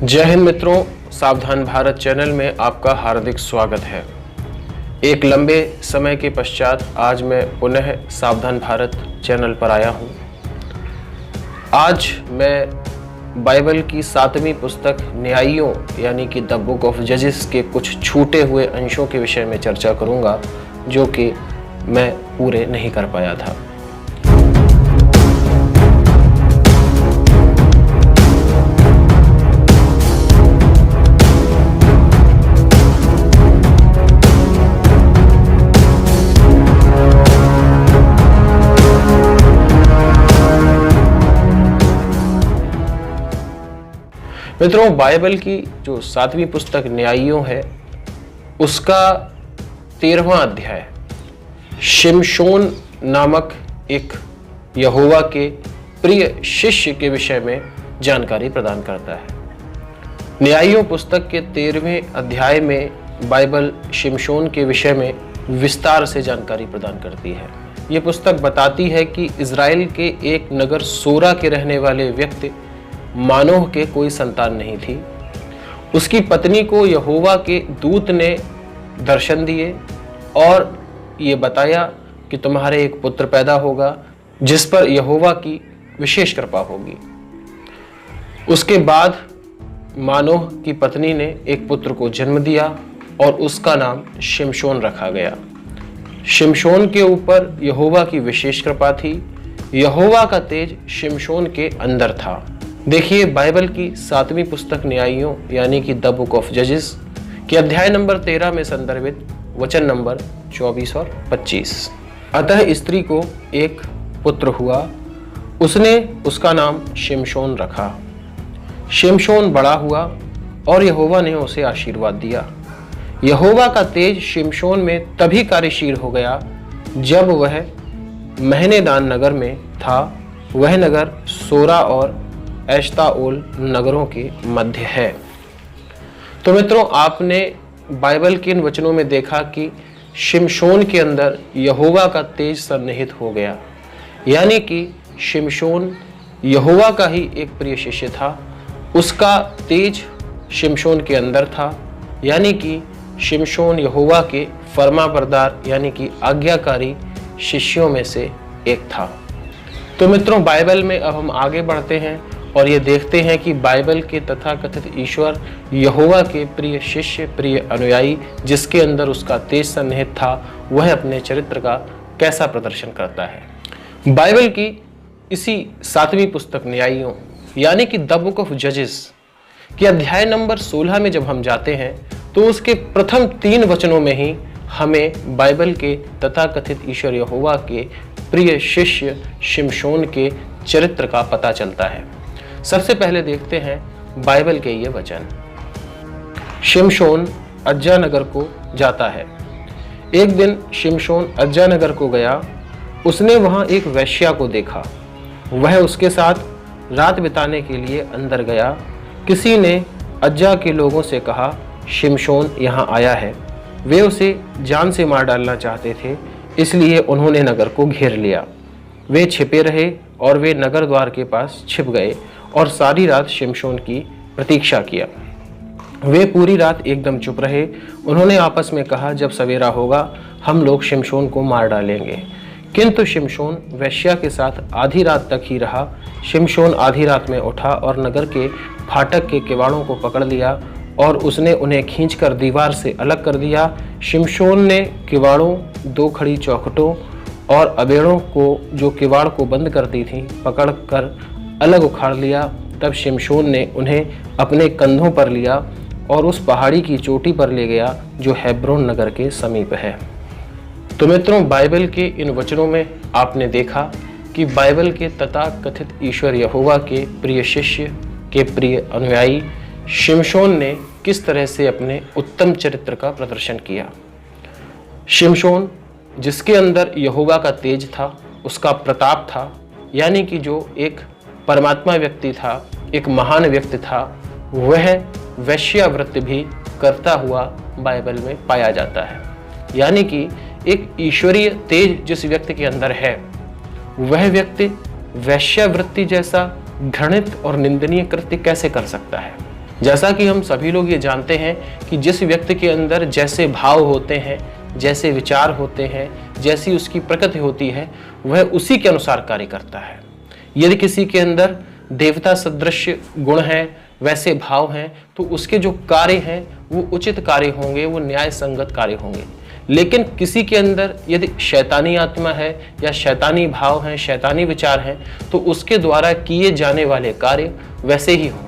जय हिंद मित्रों, सावधान भारत चैनल में आपका हार्दिक स्वागत है। एक लंबे समय के पश्चात आज मैं पुनः सावधान भारत चैनल पर आया हूं। आज मैं बाइबल की 7वीं पुस्तक न्यायियों यानी कि द बुक ऑफ जजेस के कुछ छूटे हुए अंशों के विषय में चर्चा करूंगा, जो कि मैं पूरे नहीं कर पाया था। मित्रों, बाइबल की जो 7वीं पुस्तक न्यायियों है, उसका 13वां अध्याय शिमशोन नामक एक यहोवा के प्रिय शिष्य के विषय में जानकारी प्रदान करता है। न्यायियों पुस्तक के 13वें अध्याय में बाइबल शिमशोन के विषय में विस्तार से जानकारी प्रदान करती है। ये पुस्तक बताती है कि इज़राइल के एक नगर सोरा के रहने वाले व्यक्ति मानोह के कोई संतान नहीं थी। उसकी पत्नी को यहोवा के दूत ने दर्शन दिए और ये बताया कि तुम्हारे एक पुत्र पैदा होगा जिस पर यहोवा की विशेष कृपा होगी। उसके बाद मानोह की पत्नी ने एक पुत्र को जन्म दिया और उसका नाम शिमशोन रखा गया। शिमशोन के ऊपर यहोवा की विशेष कृपा थी। यहोवा का तेज शिमशोन के अंदर था। देखिए, बाइबल की 7वीं पुस्तक न्यायियों यानी कि द बुक ऑफ जजेस के अध्याय नंबर 13 में संदर्भित वचन नंबर 24 और 25। अतः स्त्री को एक पुत्र हुआ, उसने उसका नाम शिमशोन रखा। शिमशोन बड़ा हुआ और यहोवा ने उसे आशीर्वाद दिया। यहोवा का तेज शिमशोन में तभी कार्यशील हो गया जब वह महनेदान नगर में था। वह नगर सोरा और एश्ताओल नगरों के मध्य है। तो मित्रों, आपने बाइबल के इन वचनों में देखा कि शिमशोन के अंदर यहोवा का तेज सन्निहित हो गया, यानी कि शिमशोन यहोवा का ही एक प्रिय शिष्य था। उसका तेज शिमशोन के अंदर था, यानी कि शिमशोन यहोवा के फरमाबरदार यानी कि आज्ञाकारी शिष्यों में से एक था। तो मित्रों, बाइबल में अब हम आगे बढ़ते हैं और ये देखते हैं कि बाइबल के तथाकथित ईश्वर यहोवा के प्रिय शिष्य, प्रिय अनुयायी, जिसके अंदर उसका तेज सन्निहित था, वह अपने चरित्र का कैसा प्रदर्शन करता है। बाइबल की इसी 7वीं पुस्तक न्यायियों यानी कि द बुक ऑफ जजेस के अध्याय नंबर 16 में जब हम जाते हैं तो उसके प्रथम 3 वचनों में ही हमें बाइबल के तथाकथित ईश्वर यहोवा के प्रिय शिष्य शिमशोन के चरित्र का पता चलता है। सबसे पहले देखते हैं बाइबल के ये वचन। शिमशोन अज्जा नगर को जाता है। एक दिन शिमशोन अज्जा नगर को गया। उसने वहां एक वेश्या को देखा। वह उसके साथ रात बिताने के लिए अंदर गया। किसी ने अज्जा के लोगों से कहा, शिमशोन यहाँ आया है। वे उसे जान से मार डालना चाहते थे, इसलिए उन्होंने नगर को घेर लिया। वे छिपे रहे और वे नगर द्वार के पास छिप गए और सारी रात शिमशोन की प्रतीक्षा किया। वे पूरी रात एकदम चुप रहे। उन्होंने आपस में कहा, जब सवेरा होगा हम लोग शिमशोन को मार डालेंगे। किंतु शिमशोन वेश्या के साथ आधी रात तक ही रहा। शिमशोन आधी रात में उठा और नगर के फाटक के किवाड़ों को पकड़ लिया और उसने उन्हें खींचकर दीवार से अलग कर दिया। शिमशोन ने किवाड़ों, 2 खड़ी चौखटों और अबेड़ों को जो किवाड़ को बंद करती थी पकड़ कर अलग उखाड़ लिया। तब शिमशोन ने उन्हें अपने कंधों पर लिया और उस पहाड़ी की चोटी पर ले गया जो हेब्रोन नगर के समीप है। तो मित्रों, बाइबल के इन वचनों में आपने देखा कि बाइबल के तथाकथित ईश्वर यहोवा के प्रिय शिष्य के प्रिय अनुयायी शिमशोन ने किस तरह से अपने उत्तम चरित्र का प्रदर्शन किया। शिमशोन, जिसके अंदर यहोवा का तेज था, उसका प्रताप था, यानी कि जो एक परमात्मा व्यक्ति था, एक महान व्यक्ति था, वह वैश्यावृत्ति भी करता हुआ बाइबल में पाया जाता है। यानी कि एक ईश्वरीय तेज जिस व्यक्ति के अंदर है, वह व्यक्ति वैश्यावृत्ति जैसा घृणित और निंदनीय कृत्य कैसे कर सकता है। जैसा कि हम सभी लोग ये जानते हैं कि जिस व्यक्ति के अंदर जैसे भाव होते हैं, जैसे विचार होते हैं, जैसी उसकी प्रकृति होती है, वह उसी के अनुसार कार्य करता है। यदि किसी के अंदर देवता सदृश गुण हैं, वैसे भाव हैं, तो उसके जो कार्य हैं वो उचित कार्य होंगे, वो न्याय संगत कार्य होंगे। लेकिन किसी के अंदर यदि शैतानी आत्मा है या शैतानी भाव हैं, शैतानी विचार हैं, तो उसके द्वारा किए जाने वाले कार्य वैसे ही होंगे।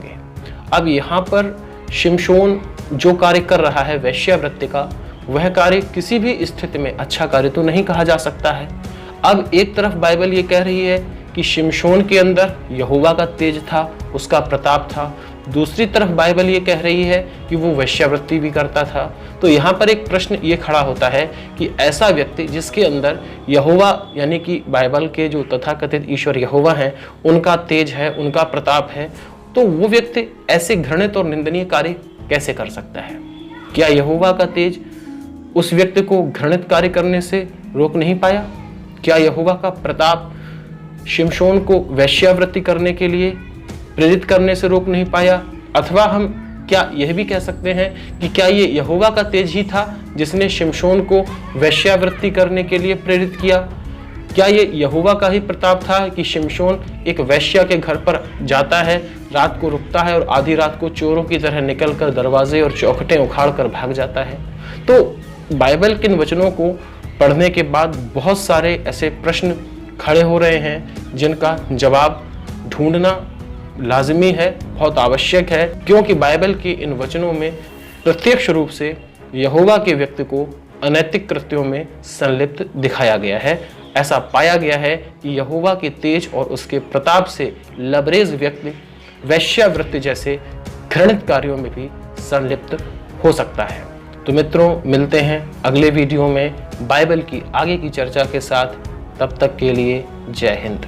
अब यहाँ पर शिमशोन जो कार्य कर रहा है वेश्यावृत्ति का, वह कार्य किसी भी स्थिति में अच्छा कार्य तो नहीं कहा जा सकता है। अब एक तरफ बाइबल ये कह रही है कि शिमशोन के अंदर यहोवा का तेज था, उसका प्रताप था। दूसरी तरफ बाइबल ये कह रही है कि वो वेश्यावृत्ति भी करता था। तो यहाँ पर एक प्रश्न ये खड़ा होता है कि ऐसा व्यक्ति जिसके अंदर यहोवा यानी कि बाइबल के जो तथाकथित ईश्वर यहोवा हैं, उनका तेज है, उनका प्रताप है, तो वो व्यक्ति ऐसे घृणित और निंदनीय कार्य कैसे कर सकता है? क्या यहोवा का तेज उस व्यक्ति को घृणित कार्य करने से रोक नहीं पाया? क्या यहोवा का प्रताप शिमशोन को वेश्यावृत्ति करने के लिए प्रेरित करने से रोक नहीं पाया? अथवा हम क्या यह भी कह सकते हैं कि क्या ये यहोवा का तेज ही था जिसने शिमशोन को वेश्यावृत्ति करने के लिए प्रेरित किया? क्या ये यहोवा का ही प्रताप था कि शिमशोन एक वेश्या के घर पर जाता है, रात को रुकता है और आधी रात को चोरों की तरह निकलकर दरवाजे और चौखटें उखाड़ कर भाग जाता है? तो बाइबल के इन वचनों को पढ़ने के बाद बहुत सारे ऐसे प्रश्न खड़े हो रहे हैं जिनका जवाब ढूंढना लाजमी है, बहुत आवश्यक है, क्योंकि बाइबल के इन वचनों में प्रत्यक्ष रूप से यहोवा के व्यक्ति को अनैतिक कृत्यों में संलिप्त दिखाया गया है। ऐसा पाया गया है कि यहोवा के तेज और उसके प्रताप से लबरेज व्यक्ति वेश्यावृत्ति जैसे घृणित कार्यों में भी संलिप्त हो सकता है। तो मित्रों, मिलते हैं अगले वीडियो में बाइबल की आगे की चर्चा के साथ। तब तक के लिए जय हिंद।